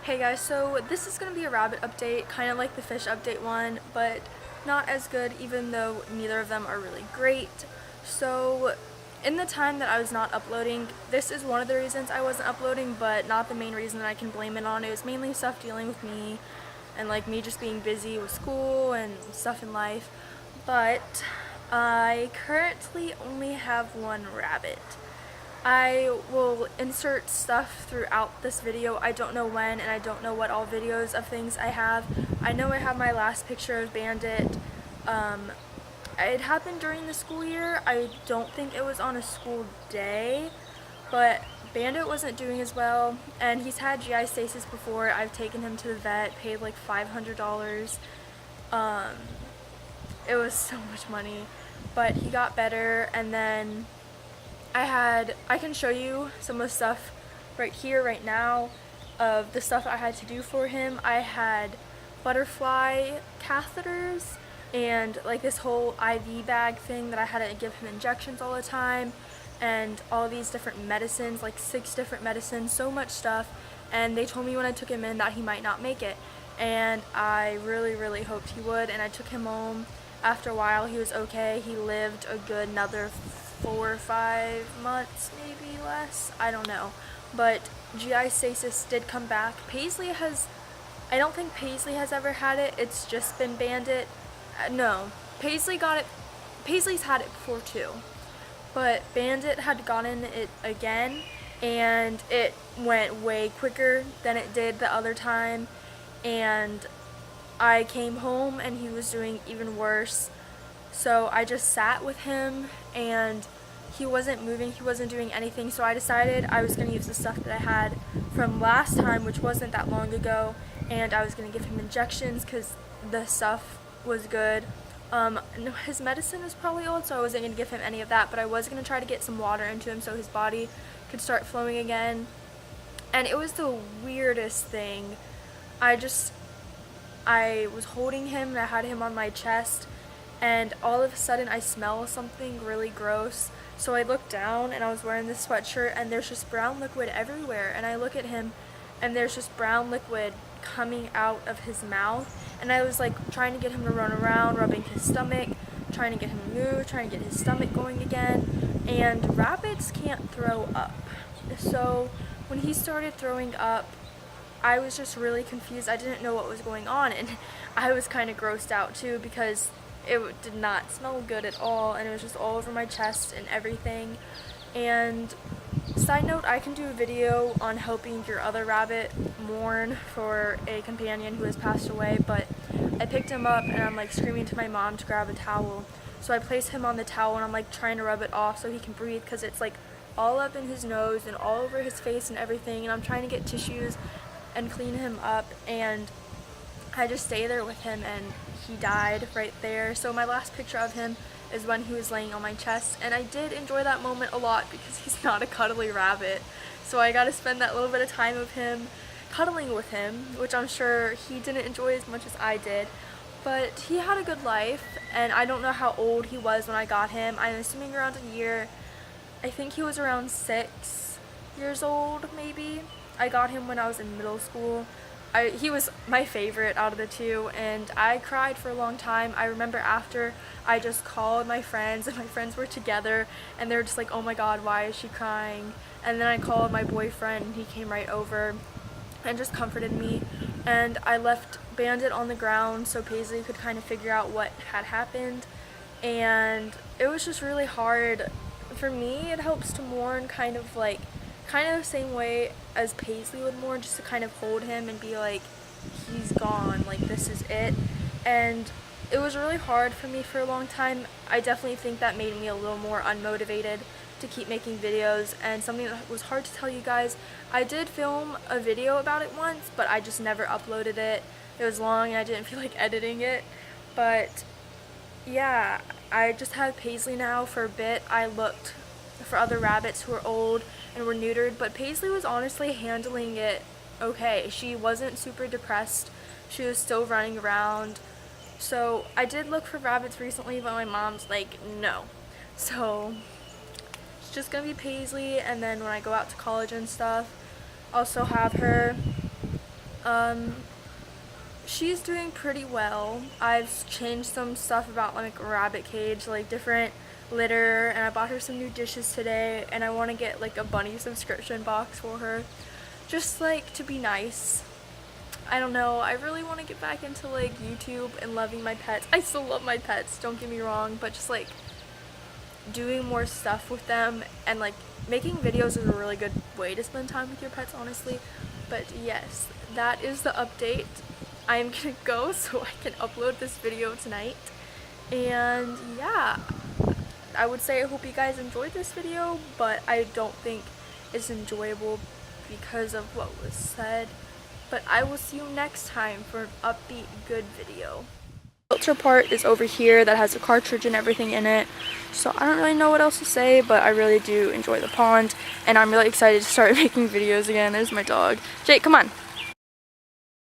Hey guys, so this is going to be a rabbit update, kind of like the fish update one, but not as good even though neither of them are really great. So in the time that I was not uploading, this is one of the reasons I wasn't uploading, but not the main reason that I can blame it on. It was mainly stuff dealing with me and like me just being busy with school and stuff in life. But I currently only have one rabbit. I will insert stuff throughout this video. I don't know when and I don't know what all videos of things I have. I know I have my last picture of Bandit. It happened during the school year. I don't think it was on a school day, but Bandit wasn't doing as well, and he's had GI Stasis before. I've taken him to the vet, paid like $500. It was so much money, but he got better, and then I can show you some of the stuff right here, right now, of the stuff I had to do for him. I had butterfly catheters and like this whole IV bag thing that I had to give him injections all the time, and all these different medicines, like 6 different medicines, so much stuff. And they told me when I took him in that he might not make it, and I really hoped he would, and I took him home. After a while he was okay. He lived a good another 4 or 5 months, maybe less, I don't know. But GI Stasis did come back. I don't think Paisley has ever had it. It's just been Bandit. No, Paisley's had it before too. But Bandit had gotten it again, and it went way quicker than it did the other time. And I came home and he was doing even worse. So I just sat with him and he wasn't moving, he wasn't doing anything. So I decided I was going to use the stuff that I had from last time, which wasn't that long ago, and I was going to give him injections because the stuff was good. His medicine is probably old, so I wasn't going to give him any of that, but I was going to try to get some water into him so his body could start flowing again. And it was the weirdest thing. I was holding him and I had him on my chest, and all of a sudden I smell something really gross. So I looked down and I was wearing this sweatshirt and there's just brown liquid everywhere, and I look at him and there's just brown liquid coming out of his mouth, and I was like trying to get him to run around, rubbing his stomach, trying to get him to move, trying to get his stomach going again. And rabbits can't throw up. So when he started throwing up, I was just really confused. I didn't know what was going on, and I was kind of grossed out too because it did not smell good at all, and it was just all over my chest and everything. And side note, I can do a video on helping your other rabbit mourn for a companion who has passed away, but I picked him up and I'm like screaming to my mom to grab a towel. So I place him on the towel and I'm like trying to rub it off so he can breathe, because it's like all up in his nose and all over his face and everything, and I'm trying to get tissues and clean him up, and I just stay there with him and he died right there. So my last picture of him is when he was laying on my chest, and I did enjoy that moment a lot because he's not a cuddly rabbit. So I got to spend that little bit of time of him cuddling with him, which I'm sure he didn't enjoy as much as I did. But he had a good life, and I don't know how old he was when I got him. I'm assuming around a year. I think he was around 6 years old maybe. I got him when I was in middle school. He was my favorite out of the two, and I cried for a long time. I remember after I just called my friends, and my friends were together, and they were just like, oh my god, why is she crying? And then I called my boyfriend, and he came right over and just comforted me. And I left Bandit on the ground so Paisley could kind of figure out what had happened. And it was just really hard. For me, it helps to mourn kind of the same way as Paisley would mourn, just to kind of hold him and be like, he's gone, like this is it. And it was really hard for me for a long time. I definitely think that made me a little more unmotivated to keep making videos, and something that was hard to tell you guys, I did film a video about it once, but I just never uploaded it. It was long and I didn't feel like editing it. But yeah, I just have Paisley now for a bit. I looked for other rabbits who were old and were neutered, but Paisley was honestly handling it okay. She wasn't super depressed. She was still running around. So I did look for rabbits recently, but my mom's like, no. So it's just gonna be Paisley, and then when I go out to college and stuff, I'll still have her. She's doing pretty well. I've changed some stuff about like rabbit cage, like different litter, and I bought her some new dishes today, and I want to get like a bunny subscription box for her, just like to be nice. I don't know, I really want to get back into like YouTube and loving my pets. I still love my pets, don't get me wrong, but just like doing more stuff with them, and like making videos is a really good way to spend time with your pets, honestly. But yes, that is the update. I am gonna go so I can upload this video tonight. And yeah, I would say I hope you guys enjoyed this video, but I don't think it's enjoyable because of what was said. But I will see you next time for an upbeat, good video. The filter part is over here that has a cartridge and everything in it. So I don't really know what else to say, but I really do enjoy the pond. And I'm really excited to start making videos again. There's my dog. Jake, come on.